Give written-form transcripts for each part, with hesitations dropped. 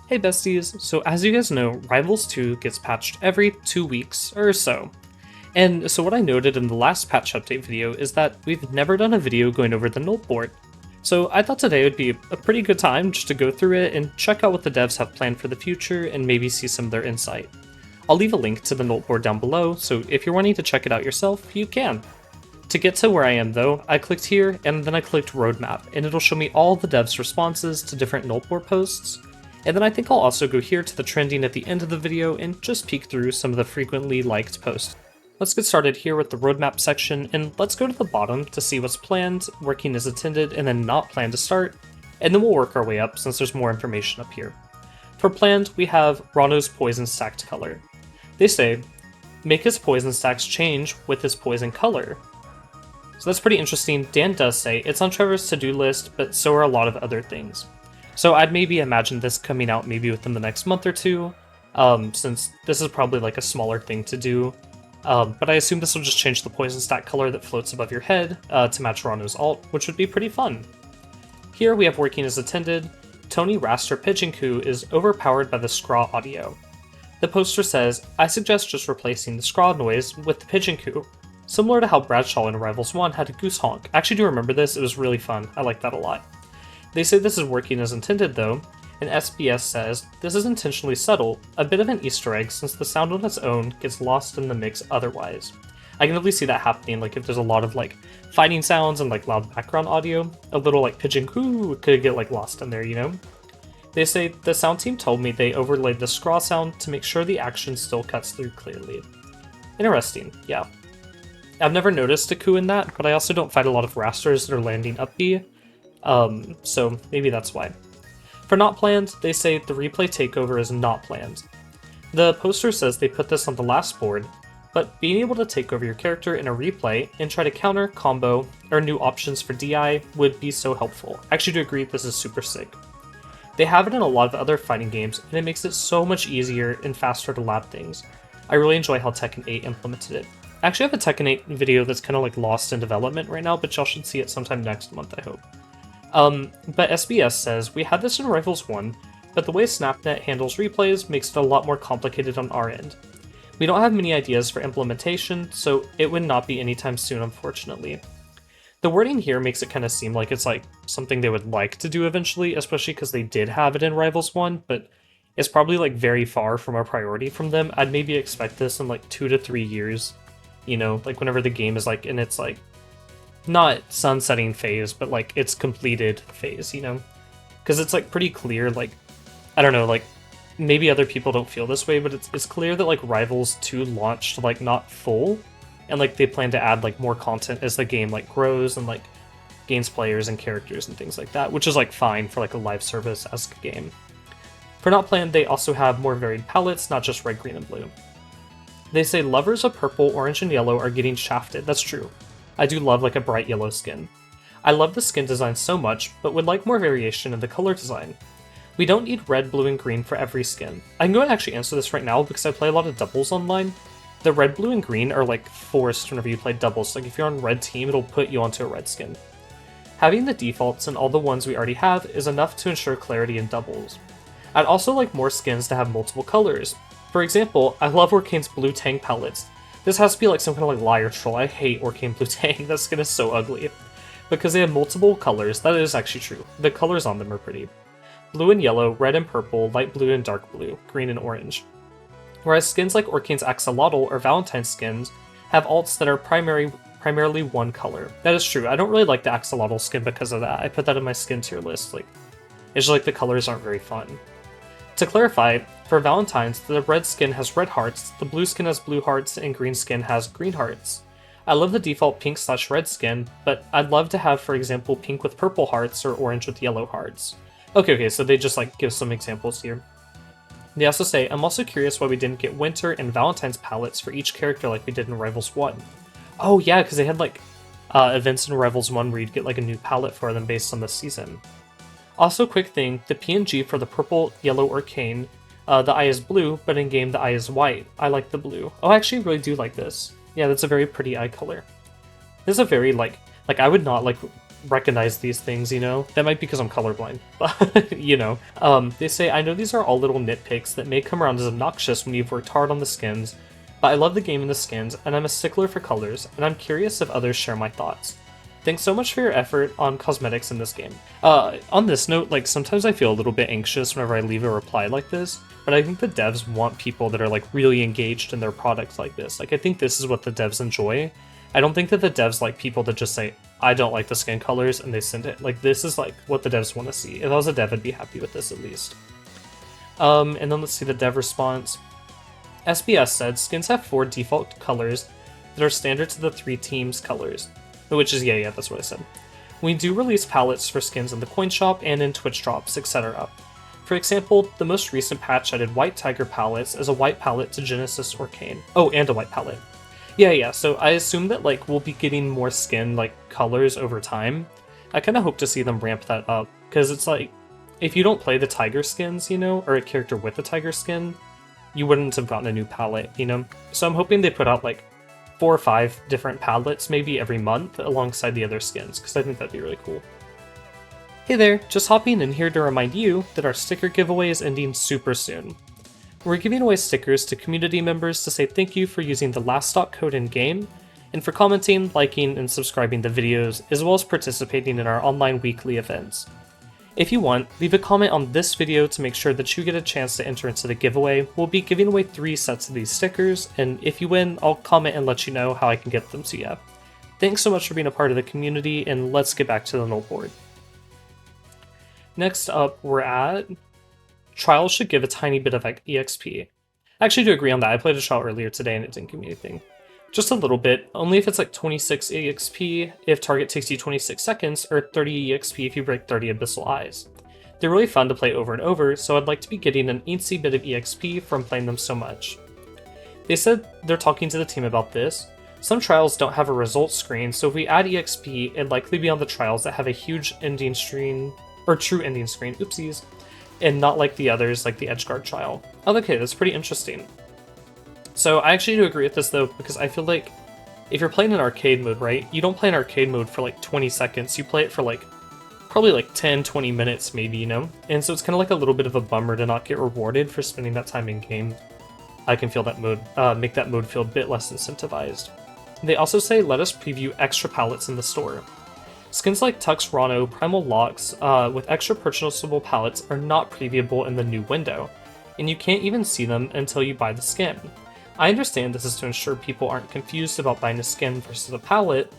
Hey besties, so as you guys know, Rivals 2 gets patched every 2 weeks or so. And so what I noted in the last patch update video is that we've never done a video going over the Nolt board. So I thought today would be a pretty good time just to go through it and check out what the devs have planned for the future and maybe see some of their insight. I'll leave a link to the Nolt board down below, so if you're wanting to check it out yourself, you can. To get to where I am though, I clicked here and then I clicked Roadmap, and it'll show me all the devs' responses to different Nolt board posts. And then I think I'll also go here to the trending at the end of the video and just peek through some of the frequently liked posts. Let's get started here with the roadmap section, and let's go to the bottom to see what's planned, working as intended, and then not planned to start, and then we'll work our way up since there's more information up here. For planned, we have Rano's poison stacked color. They say, make his poison stacks change with his poison color. So that's pretty interesting. Dan does say, it's on Trevor's to-do list, but so are a lot of other things. So I'd maybe imagine this coming out maybe within the next month or two, since this is probably like a smaller thing to do. But I assume this will just change the poison stack color that floats above your head to match Rano's ult, which would be pretty fun. Here we have working as intended. Tony Raster Pigeon Coo is overpowered by the Scraw audio. The poster says, I suggest just replacing the Scraw noise with the Pigeon Coo, similar to how Bradshaw in Rivals 1 had a goose honk. I actually do remember this, it was really fun, I like that a lot. They say this is working as intended though, and SBS says, this is intentionally subtle, a bit of an Easter egg since the sound on its own gets lost in the mix otherwise. I can really see that happening, like if there's a lot of like fighting sounds and like loud background audio, a little like pigeon coo could get like lost in there, you know? They say, the sound team told me they overlaid the scrawl sound to make sure the action still cuts through clearly. Interesting, yeah. I've never noticed a coo in that, but I also don't fight a lot of rasters that are landing up B, so maybe that's why. For not planned, they say the replay takeover is not planned. The poster says they put this on the last board, but being able to take over your character in a replay and try to counter, combo, or new options for DI would be so helpful. I actually do agree this is super sick. They have it in a lot of other fighting games, and it makes it so much easier and faster to lab things. I really enjoy how Tekken 8 implemented it. I actually have a Tekken 8 video that's kind of like lost in development right now, but y'all should see it sometime next month, I hope. But SBS says, we had this in Rivals 1, but the way SnapNet handles replays makes it a lot more complicated on our end. We don't have many ideas for implementation, so it would not be anytime soon, unfortunately. The wording here makes it kind of seem like it's like something they would like to do eventually, especially because they did have it in Rivals 1, but it's probably like very far from a priority from them. I'd maybe expect this in like 2 to 3 years, you know, like whenever the game is like in its like not sunsetting phase, but like its completed phase, you know? Because it's like pretty clear, like, I don't know, like, maybe other people don't feel this way, but it's clear that like Rivals 2 launched like not full, and like they plan to add like more content as the game like grows and like gains players and characters and things like that, which is like fine for like a live service-esque game. For not planned, they also have more varied palettes, not just red, green, and blue. They say lovers of purple, orange, and yellow are getting shafted. That's true. I do love like a bright yellow skin. I love the skin design so much, but would like more variation in the color design. We don't need red, blue, and green for every skin. I can go and actually answer this right now because I play a lot of doubles online. The red, blue, and green are like forced whenever you play doubles. Like if you're on red team, it'll put you onto a red skin. Having the defaults and all the ones we already have is enough to ensure clarity in doubles. I'd also like more skins to have multiple colors. For example, I love Orkane's blue Tang palettes. This has to be like some kind of like liar troll. I hate Orkane Blue Tang. That skin is so ugly. Because they have multiple colors, that is actually true. The colors on them are pretty. Blue and yellow, red and purple, light blue and dark blue, green and orange. Whereas skins like Orkane's Axolotl or Valentine's skins have alts that are primarily one color. That is true. I don't really like the Axolotl skin because of that. I put that in my skin tier list. Like, it's just like the colors aren't very fun. To clarify, for Valentine's, the red skin has red hearts, the blue skin has blue hearts, and green skin has green hearts. I love the default pink/red skin, but I'd love to have, for example, pink with purple hearts or orange with yellow hearts. Okay, so they just like give some examples here. They also say, I'm also curious why we didn't get winter and Valentine's palettes for each character like we did in Rivals 1. Oh yeah, because they had like events in Rivals 1 where you'd get like a new palette for them based on the season. Also, quick thing, the PNG for the purple, yellow, or cane, the eye is blue, but in game the eye is white. I like the blue. Oh, I actually really do like this. Yeah, that's a very pretty eye color. This is a very, like I would not, like, recognize these things, you know? That might be because I'm colorblind, but, you know. They say, I know these are all little nitpicks that may come around as obnoxious when you've worked hard on the skins, but I love the game and the skins, and I'm a stickler for colors, and I'm curious if others share my thoughts. Thanks so much for your effort on cosmetics in this game. On this note, like, sometimes I feel a little bit anxious whenever I leave a reply like this, but I think the devs want people that are, like, really engaged in their products like this. Like, I think this is what the devs enjoy. I don't think that the devs like people that just say, I don't like the skin colors, and they send it. Like, this is, like, what the devs want to see. If I was a dev, I'd be happy with this, at least. And then let's see the dev response. SBS said, skins have 4 default colors that are standard to the 3 teams' colors. Which is, yeah, that's what I said. We do release palettes for skins in the coin shop and in Twitch drops, etc. For example, the most recent patch added white tiger palettes as a white palette to Genesis or Kane. Oh, and a white palette. Yeah, so I assume that, like, we'll be getting more skin, like, colors over time. I kind of hope to see them ramp that up, because it's like, if you don't play the tiger skins, you know, or a character with a tiger skin, you wouldn't have gotten a new palette, you know? So I'm hoping they put out, like, 4 or 5 different palettes maybe every month alongside the other skins, because I think that'd be really cool. Hey there, just hopping in here to remind you that our sticker giveaway is ending super soon. We're giving away stickers to community members to say thank you for using the last stock code in-game, and for commenting, liking, and subscribing to videos, as well as participating in our online weekly events. If you want, leave a comment on this video to make sure that you get a chance to enter into the giveaway. We'll be giving away 3 sets of these stickers, and if you win, I'll comment and let you know how I can get them to you. Thanks so much for being a part of the community, and let's get back to the Nolt board. Next up, we're at Trials should give a tiny bit of EXP. I actually do agree on that. I played a trial earlier today and it didn't give me anything. Just a little bit, only if it's like 26 EXP if target takes you 26 seconds, or 30 EXP if you break 30 Abyssal Eyes. They're really fun to play over and over, so I'd like to be getting an eensy bit of EXP from playing them so much. They said they're talking to the team about this. Some trials don't have a results screen, so if we add EXP, it'd likely be on the trials that have a huge ending screen, or true ending screen, oopsies, and not like the others, like the Edgeguard trial. Oh, okay, that's pretty interesting. So I actually do agree with this though, because I feel like if you're playing in arcade mode, right, you don't play in arcade mode for like 20 seconds, you play it for like, probably like 10-20 minutes maybe, you know? And so it's kind of like a little bit of a bummer to not get rewarded for spending that time in game. I can feel that mode, make that mode feel a bit less incentivized. They also say let us preview extra palettes in the store. Skins like Tux Rano, Primal Locks, with extra purchasable palettes are not previewable in the new window, and you can't even see them until you buy the skin. I understand this is to ensure people aren't confused about buying a skin versus a palette,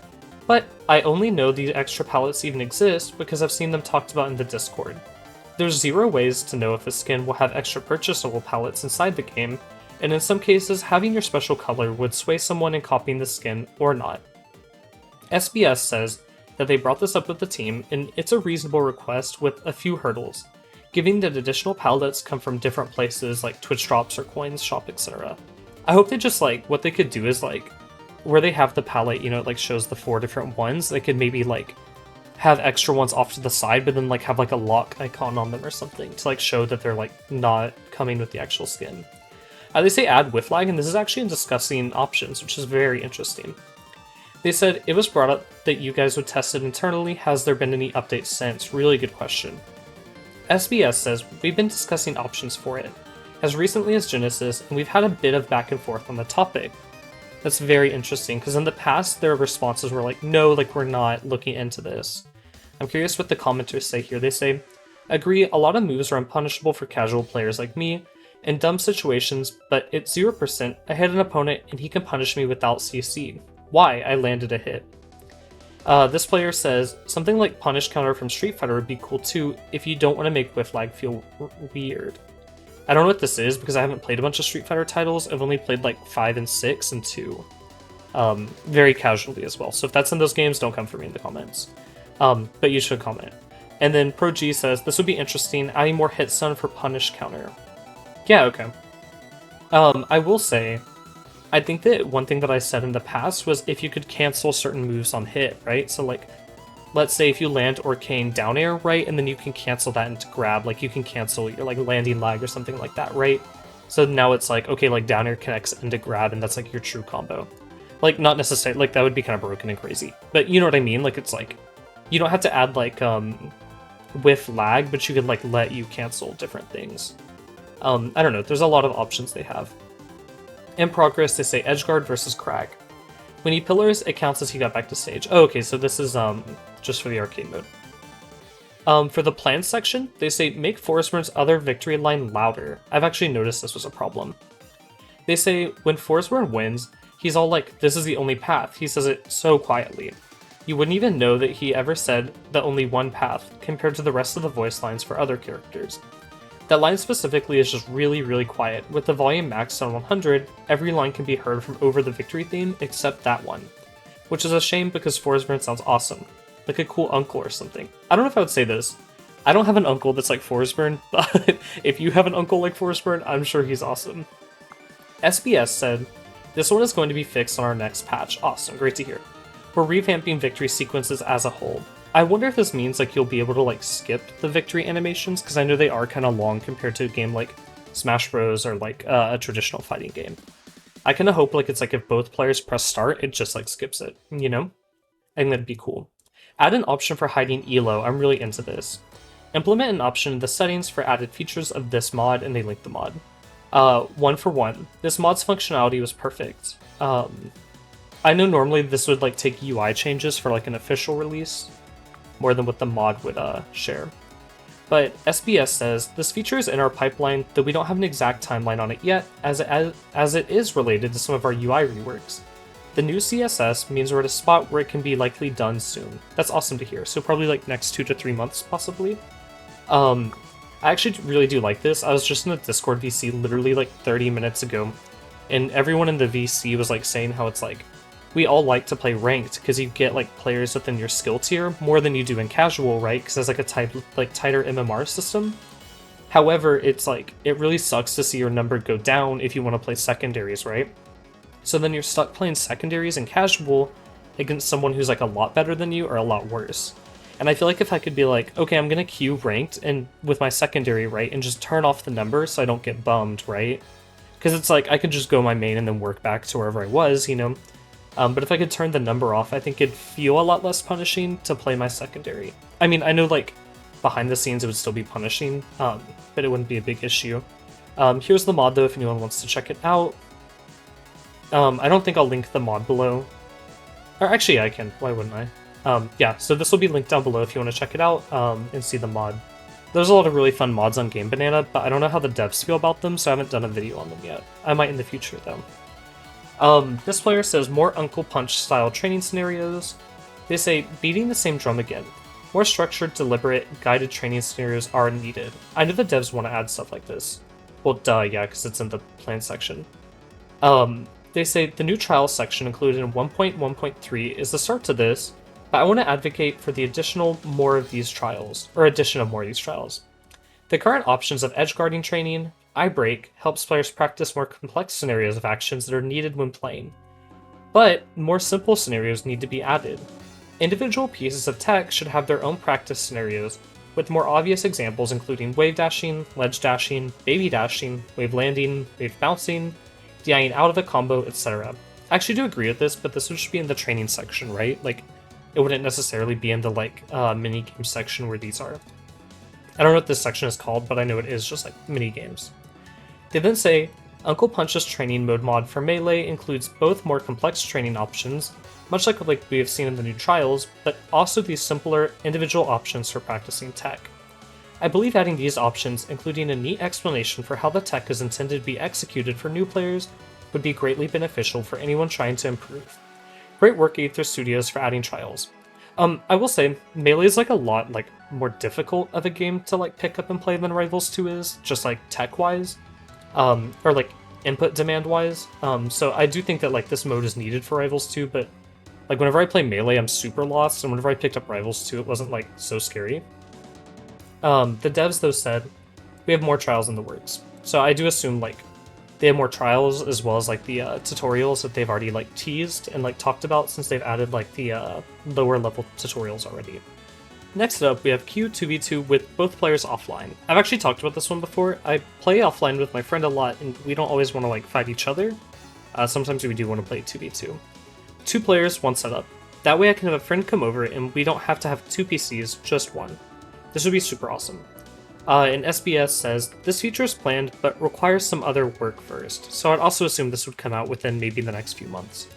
but I only know these extra palettes even exist because I've seen them talked about in the Discord. There's 0 ways to know if a skin will have extra purchasable palettes inside the game, and in some cases having your special color would sway someone in copying the skin or not. SBS says that they brought this up with the team, and it's a reasonable request with a few hurdles, given that additional palettes come from different places like Twitch drops or coins shop, etc. I hope they just, like, what they could do is, like, where they have the palette, you know, it, like, shows the 4 different ones, they could maybe, like, have extra ones off to the side, but then, like, have, like, a lock icon on them or something to, like, show that they're, like, not coming with the actual skin. They say add whiff lag, and this is actually in discussing options, which is very interesting. They said, it was brought up that you guys would test it internally, has there been any updates since? Really good question. SBS says, we've been discussing options for it as recently as Genesis, and we've had a bit of back and forth on the topic. That's very interesting, because in the past their responses were like, no, like we're not looking into this. I'm curious what the commenters say here. They say, agree, a lot of moves are unpunishable for casual players like me, in dumb situations, but it's 0%, I hit an opponent and he can punish me without CC. Why? I landed a hit. This player says, something like punish counter from Street Fighter would be cool too if you don't want to make whiff lag feel weird. I don't know what this is because I haven't played a bunch of Street Fighter titles. I've only played like 5 and 6 and 2. Very casually as well. So if that's in those games, don't come for me in the comments. But you should comment. And then Pro G says, this would be interesting, adding more hit stun for punish counter. Yeah, okay. I will say, I think that one thing that I said in the past was if you could cancel certain moves on hit, right? So like, let's say if you land Arcane down air, right, and then you can cancel that into grab, like you can cancel your like landing lag or something like that, right? So now it's like, okay, like down air connects into grab and that's like your true combo. Like not necessarily, like that would be kind of broken and crazy, but you know what I mean? Like it's like, You don't have to add like with lag, but you could like let you cancel different things. I don't know, there's a lot of options they have. In progress, they say Edgeguard versus Crag. When he pillars, it counts as he got back to stage. Oh, okay, so this is just for the arcade mode. For the plans section, they say make Forsberg's other victory line louder. I've actually noticed this was a problem. They say when Forsberg wins, he's all like, this is the only path. He says it so quietly. You wouldn't even know that he ever said the only one path compared to the rest of the voice lines for other characters. That line specifically is just really, really quiet. With the volume maxed on 100, every line can be heard from over the victory theme except that one. Which is a shame because Forsberg sounds awesome. Like a cool uncle or something. I don't know if I would say this. I don't have an uncle that's like Forsberg, but if you have an uncle like Forsberg, I'm sure he's awesome. SBS said, this one is going to be fixed on our next patch. Awesome, great to hear. We're revamping victory sequences as a whole. I wonder if this means like you'll be able to like skip the victory animations, because I know they are kind of long compared to a game like Smash Bros or like a traditional fighting game. I kind of hope like it's like if both players press start, it just like skips it, you know? I think that'd be cool. Add an option for hiding ELO, I'm really into this. Implement an option in the settings for added features of this mod, and they link the mod. 1 for 1. This mod's functionality was perfect. I know normally this would like take UI changes for like an official release, more than what the mod would share. But SBS says, this feature is in our pipeline, though we don't have an exact timeline on it yet, as it is related to some of our UI reworks. The new CSS means we're at a spot where it can be likely done soon. That's awesome to hear, so probably like next 2 to 3 months, possibly. I actually really do like this. I was just in the Discord VC literally like 30 minutes ago, and everyone in the VC was like saying how it's like, we all like to play ranked because you get like players within your skill tier more than you do in casual, right? Because there's like a tighter MMR system. However, it's like, it really sucks to see your number go down if you want to play secondaries, right? So then you're stuck playing secondaries and casual against someone who's like a lot better than you or a lot worse. And I feel like if I could be like, okay, I'm gonna queue ranked and with my secondary, right, and just turn off the number so I don't get bummed, right? Because it's like, I could just go my main and then work back to wherever I was, you know? But if I could turn the number off, I think it'd feel a lot less punishing to play my secondary. I mean, I know like behind the scenes it would still be punishing, but it wouldn't be a big issue. Here's the mod though if anyone wants to check it out. I don't think I'll link the mod below. Or actually, I can. Why wouldn't I? Yeah, so this will be linked down below if you want to check it out and see the mod. There's a lot of really fun mods on Game Banana, but I don't know how the devs feel about them, so I haven't done a video on them yet. I might in the future though. This player says more Uncle Punch style training scenarios. They say beating the same drum again. More structured, deliberate, guided training scenarios are needed. I know the devs want to add stuff like this. Well, duh, yeah, because it's in the plan section. They say the new trials section included in 1.1.3 is the start to this, but I want to advocate for the addition of more of these trials. The current options of edge guarding training, eye break, helps players practice more complex scenarios of actions that are needed when playing. But more simple scenarios need to be added. Individual pieces of tech should have their own practice scenarios, with more obvious examples including wave dashing, ledge dashing, baby dashing, wave landing, wave bouncing, DIing out of a combo, etc. I actually do agree with this, but this would just be in the training section, right? Like, it wouldn't necessarily be in the like mini-game section where these are. I don't know what this section is called, but I know it is just like mini-games. They then say, Uncle Punch's training mode mod for Melee includes both more complex training options, much like we have seen in the new trials, but also these simpler individual options for practicing tech. I believe adding these options, including a neat explanation for how the tech is intended to be executed for new players, would be greatly beneficial for anyone trying to improve. Great work, Aether Studios, for adding trials. I will say, Melee is like a lot like more difficult of a game to like pick up and play than Rivals 2 is, just like tech-wise. Or like input demand wise. So I do think that like this mode is needed for Rivals 2, but like whenever I play Melee, I'm super lost, and whenever I picked up Rivals 2, it wasn't like so scary. The devs though said, we have more trials in the works. So I do assume like they have more trials as well as like the tutorials that they've already like teased and like talked about since they've added like the lower level tutorials already. Next up, we have Q2v2 with both players offline. I've actually talked about this one before. I play offline with my friend a lot, and we don't always want to like fight each other. Sometimes we do want to play 2v2. 2 players, 1 setup. That way I can have a friend come over and we don't have to have 2 PCs, just one. This would be super awesome. And SBS says, this feature is planned, but requires some other work first, so I'd also assume this would come out within maybe the next few months.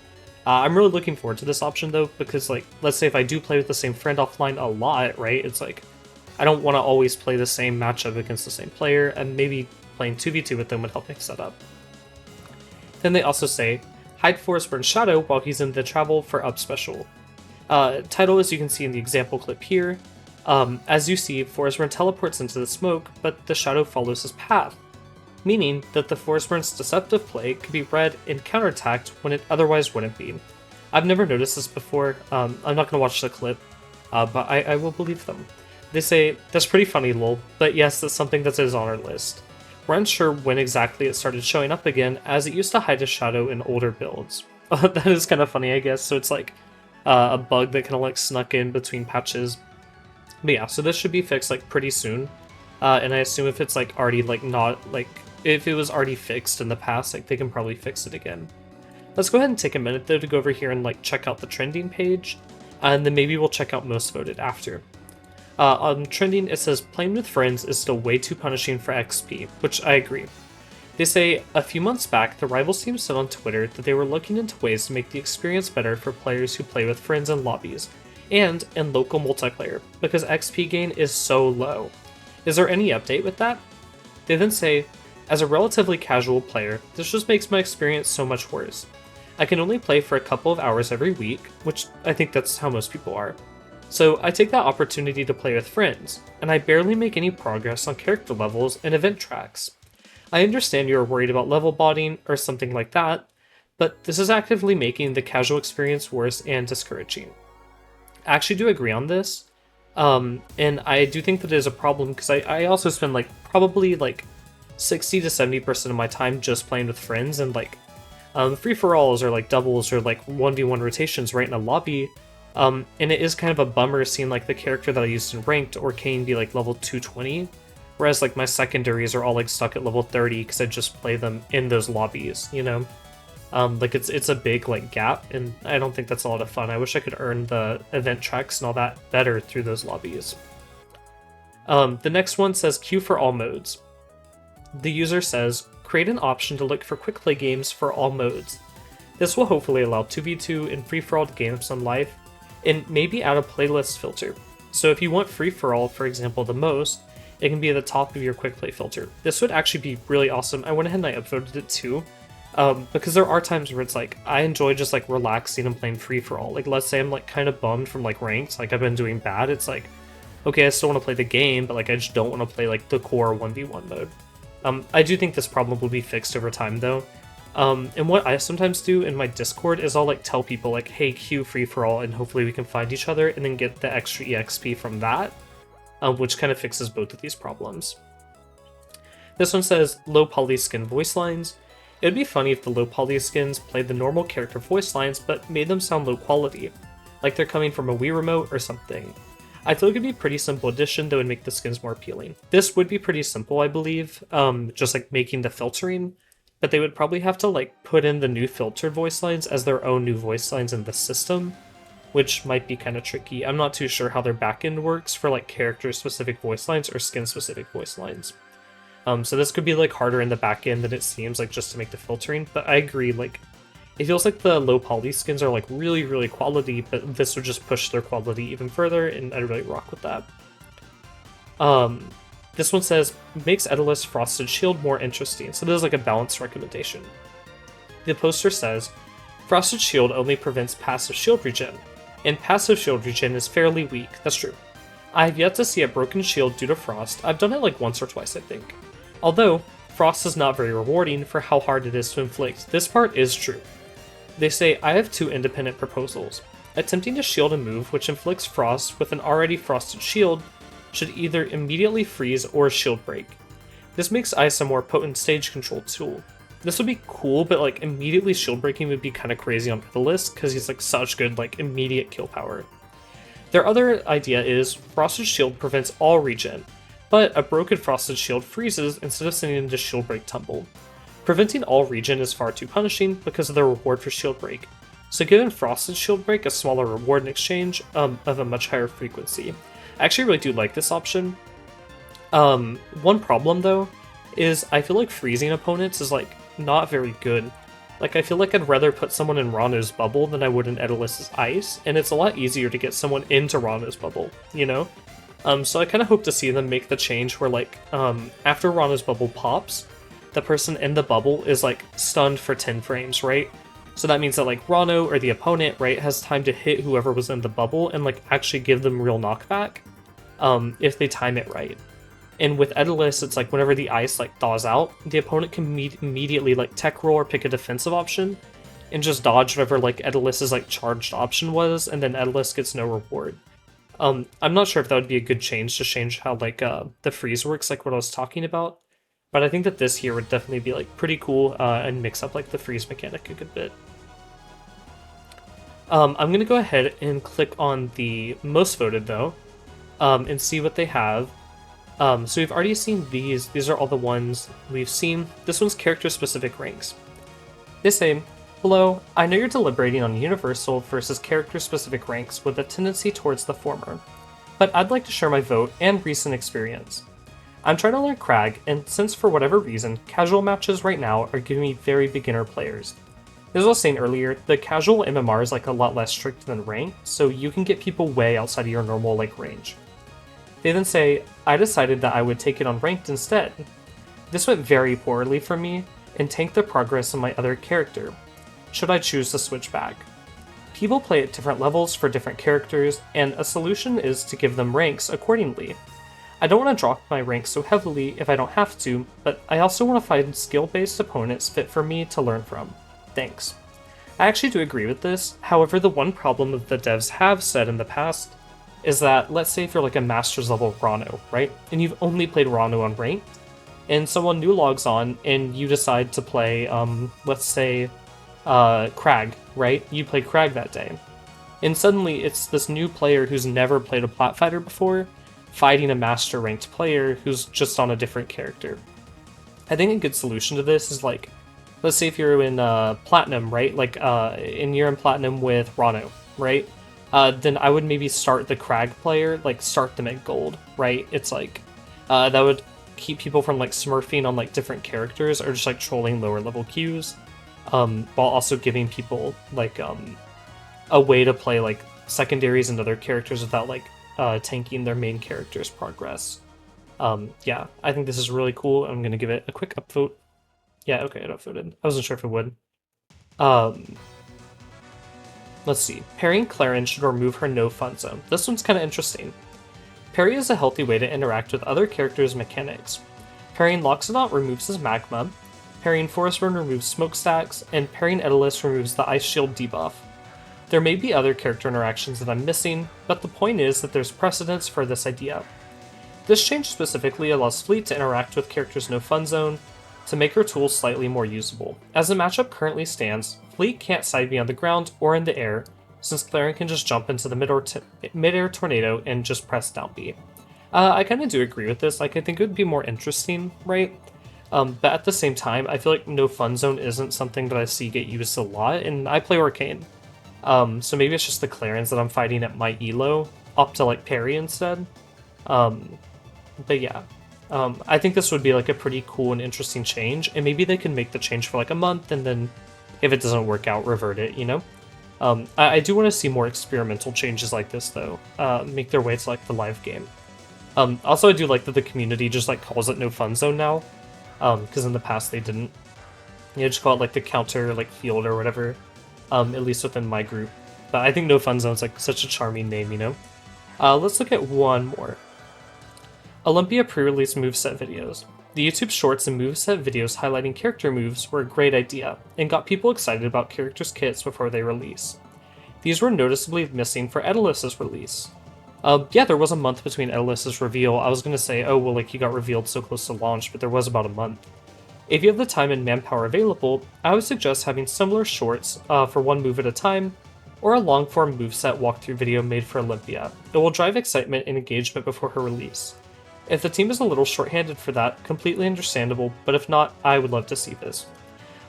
I'm really looking forward to this option though, because like, let's say if I do play with the same friend offline a lot, right, it's like, I don't want to always play the same matchup against the same player, and maybe playing 2v2 with them would help mix that up. Then they also say, hide Forestburn's shadow while he's in the travel for up special. Title, as you can see in the example clip here, as you see, Forestburn teleports into the smoke, but the shadow follows his path, meaning that the Forestburn's deceptive play could be read and counterattacked when it otherwise wouldn't be. I've never noticed this before. I'm not going to watch the clip, but I will believe them. They say, that's pretty funny lol, but yes, that's something that is on our list. We're unsure when exactly it started showing up again, as it used to hide a shadow in older builds. That is kind of funny, I guess, so it's like a bug that kind of like snuck in between patches. But yeah, so this should be fixed like pretty soon, and I assume if it's like already like not like, if it was already fixed in the past, like they can probably fix it again. Let's go ahead and take a minute though to go over here and like check out the trending page, and then maybe we'll check out most voted after. On trending, it says playing with friends is still way too punishing for XP, which I agree. They say, a few months back, the Rivals team said on Twitter that they were looking into ways to make the experience better for players who play with friends in lobbies, and in local multiplayer, because XP gain is so low. Is there any update with that? They then say, as a relatively casual player, this just makes my experience so much worse. I can only play for a couple of hours every week, which I think that's how most people are. So I take that opportunity to play with friends, and I barely make any progress on character levels and event tracks. I understand you're worried about level botting or something like that, but this is actively making the casual experience worse and discouraging. I actually do agree on this, and I do think that it is a problem because I also spend like probably like 60 to 70% of my time just playing with friends, and like free-for-alls or like doubles or like 1v1 rotations right in a lobby. And it is kind of a bummer seeing like the character that I used in ranked or Kane be like level 220, whereas like my secondaries are all like stuck at level 30 because I just play them in those lobbies, you know? Like it's a big like gap, and I don't think that's a lot of fun. I wish I could earn the event tracks and all that better through those lobbies. The next one says queue for all modes. The user says, create an option to look for quick play games for all modes. This will hopefully allow 2v2 and free-for-all games on life, and maybe add a playlist filter. So if you want free-for-all, for example, the most, it can be at the top of your quick play filter. This would actually be really awesome. I went ahead and I upvoted it too, because there are times where it's like, I enjoy just like relaxing and playing free-for-all. Like let's say I'm like kind of bummed from like ranked, like I've been doing bad, it's like, okay, I still want to play the game, but like I just don't want to play like the core 1v1 mode. I do think this problem will be fixed over time though. And what I sometimes do in my Discord is I'll like tell people like, hey, queue free-for-all, and hopefully we can find each other and then get the extra EXP from that, which kind of fixes both of these problems. This one says low poly skin voice lines. It would be funny if the low poly skins played the normal character voice lines but made them sound low quality, like they're coming from a Wii remote or something. I feel like it'd be a pretty simple addition that would make the skins more appealing. This would be pretty simple, I believe, just like making the filtering, but they would probably have to like put in the new filtered voice lines as their own new voice lines in the system, which might be kind of tricky. I'm not too sure how their backend works for like character-specific voice lines or skin-specific voice lines. So this could be like harder in the backend than it seems, like just to make the filtering, but I agree, like it feels like the low poly skins are like really, really quality, but this would just push their quality even further, and I'd really rock with that. This one says, makes Edalus Frosted Shield more interesting, so this is like a balanced recommendation. The poster says, Frosted Shield only prevents passive shield regen, and passive shield regen is fairly weak. That's true. I have yet to see a broken shield due to frost. I've done it like once or twice, I think. Although, frost is not very rewarding for how hard it is to inflict. This part is true. They say, I have two independent proposals. Attempting to shield a move which inflicts frost with an already frosted shield should either immediately freeze or shield break. This makes ice a more potent stage control tool. This would be cool, but like immediately shield breaking would be kind of crazy on the list because he's like such good like immediate kill power. Their other idea is Frosted Shield prevents all regen, but a broken Frosted Shield freezes instead of sending into shield break tumble. Preventing all regen is far too punishing because of the reward for shield break. So given Frosted Shield Break a smaller reward in exchange of a much higher frequency. I actually really do like this option. One problem though is I feel like freezing opponents is like not very good. Like I feel like I'd rather put someone in Rano's bubble than I would in Edelis's ice, and it's a lot easier to get someone into Rano's bubble, you know? So I kind of hope to see them make the change where like after Rano's bubble pops, the person in the bubble is like stunned for 10 frames, right? So that means that like Rano or the opponent, right, has time to hit whoever was in the bubble and like actually give them real knockback if they time it right. And with Edelis, it's like whenever the ice like thaws out, the opponent can immediately like tech roll or pick a defensive option and just dodge whatever like Edelis's like charged option was, and then Edelis gets no reward. I'm not sure if that would be a good change to change how like the freeze works, like what I was talking about, but I think that this here would definitely be like pretty cool and mix up like the freeze mechanic a good bit. I'm gonna go ahead and click on the most voted though, and see what they have. So we've already seen these. These are all the ones we've seen. This one's character-specific ranks. They say, hello, I know you're deliberating on universal versus character-specific ranks with a tendency towards the former, but I'd like to share my vote and recent experience. I'm trying to learn Crag, and since for whatever reason, casual matches right now are giving me very beginner players. As I was saying earlier, the casual MMR is like a lot less strict than ranked, so you can get people way outside of your normal like range. They then say, I decided that I would take it on ranked instead. This went very poorly for me, and tanked the progress of my other character. Should I choose to switch back? People play at different levels for different characters, and a solution is to give them ranks accordingly. I don't want to drop my ranks so heavily if I don't have to, but I also want to find skill-based opponents fit for me to learn from. Thanks. I actually do agree with this, however the one problem that the devs have said in the past is that, let's say if you're like a master's level Rano, right? And you've only played Rano on ranked, and someone new logs on and you decide to play, let's say, Crag, right? You play Crag that day. And suddenly it's this new player who's never played a plat fighter before, fighting a master ranked player who's just on a different character. I think a good solution to this is like, let's say if you're in Platinum, right? Like, and you're in Platinum with Rano, right? Then I would maybe start the Crag player, like start them at gold, right? It's like, that would keep people from like smurfing on like different characters or just like trolling lower level queues, while also giving people like a way to play like secondaries and other characters without like tanking their main character's progress. Yeah, I think this is really cool. I'm gonna give it a quick upvote. Yeah, okay, it upvoted. I wasn't sure if it would. Let's see. Parrying Clarin should remove her no fun zone. This one's kind of interesting. Parry is a healthy way to interact with other characters' mechanics. Parrying Loxodont removes his magma, parrying Forest Burn removes smokestacks, and parrying Edelis removes the Ice Shield debuff. There may be other character interactions that I'm missing, but the point is that there's precedence for this idea. This change specifically allows Fleet to interact with characters' no fun zone to make her tools slightly more usable. As the matchup currently stands, Fleet can't side me on the ground or in the air, since Clarin can just jump into the mid-air tornado and just press down B. I kind of do agree with this. Like, I think it would be more interesting, right? But at the same time, I feel like no fun zone isn't something that I see get used a lot, and I play Arcane. So maybe it's just the Clarins that I'm fighting at my elo, up to like parry instead. But yeah. I think this would be like a pretty cool and interesting change, and maybe they can make the change for like a month, and then if it doesn't work out, revert it, you know? I do want to see more experimental changes like this, though, make their way to like the live game. Also, I do like that the community just like calls it no fun zone now, because in the past they didn't. You know, just call it like the counter like field or whatever, at least within my group. But I think no fun zone is like such a charming name, you know? Let's look at one more. Olympia pre-release moveset videos. The YouTube shorts and moveset videos highlighting character moves were a great idea, and got people excited about characters' kits before they release. These were noticeably missing for Edelis's release. Yeah, there was a month between Edelis's reveal. I was gonna say, oh, well, like, he got revealed so close to launch, but there was about a month. If you have the time and manpower available, I would suggest having similar shorts for one move at a time, or a long-form moveset walkthrough video made for Olympia. It will drive excitement and engagement before her release. If the team is a little short-handed for that, completely understandable, but if not, I would love to see this.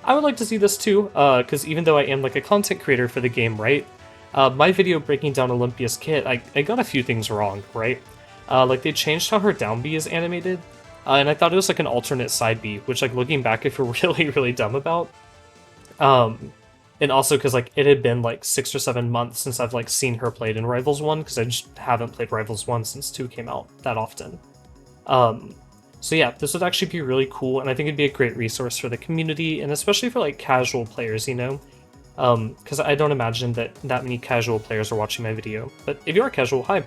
I would like to see this too, because even though I am like a content creator for the game, right? My video breaking down Olympia's kit, I got a few things wrong, right? Like they changed how her down B is animated, and I thought it was like an alternate side B, which like looking back I feel really, really dumb about. And also because like it had been like 6 or 7 months since I've like seen her played in Rivals 1, because I just haven't played Rivals 1 since 2 came out that often. So yeah, this would actually be really cool, and I think it'd be a great resource for the community, and especially for like casual players, you know? Because I don't imagine that many casual players are watching my video. But if you are casual, hi!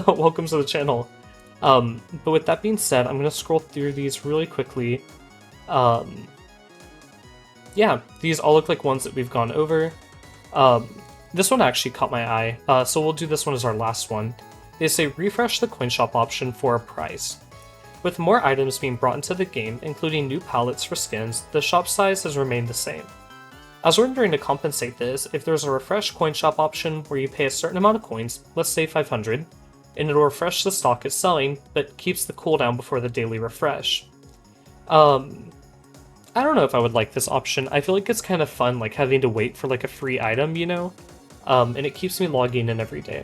Welcome to the channel. But with that being said, I'm going to scroll through these really quickly. Yeah, these all look like ones that we've gone over. This one actually caught my eye, so we'll do this one as our last one. They say refresh the coin shop option for a price. With more items being brought into the game, including new palettes for skins, the shop size has remained the same. I was wondering to compensate this if there's a refresh coin shop option where you pay a certain amount of coins, let's say 500, and it'll refresh the stock it's selling, but keeps the cooldown before the daily refresh. I don't know if I would like this option. I feel like it's kind of fun, like having to wait for like a free item, you know? And it keeps me logging in every day.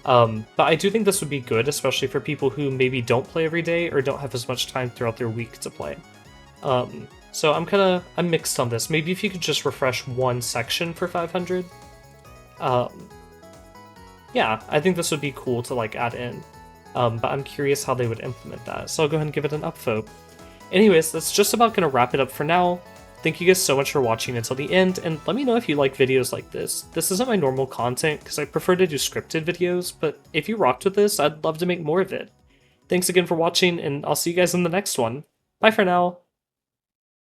But I do think this would be good, especially for people who maybe don't play every day or don't have as much time throughout their week to play. So I'm mixed on this. Maybe if you could just refresh one section for 500. Yeah, I think this would be cool to like add in. But I'm curious how they would implement that, so I'll go ahead and give it an upvote. Anyways, that's just about gonna wrap it up for now. Thank you guys so much for watching until the end, and let me know if you like videos like this. This isn't my normal content, because I prefer to do scripted videos, but if you rocked with this, I'd love to make more of it. Thanks again for watching, and I'll see you guys in the next one. Bye for now!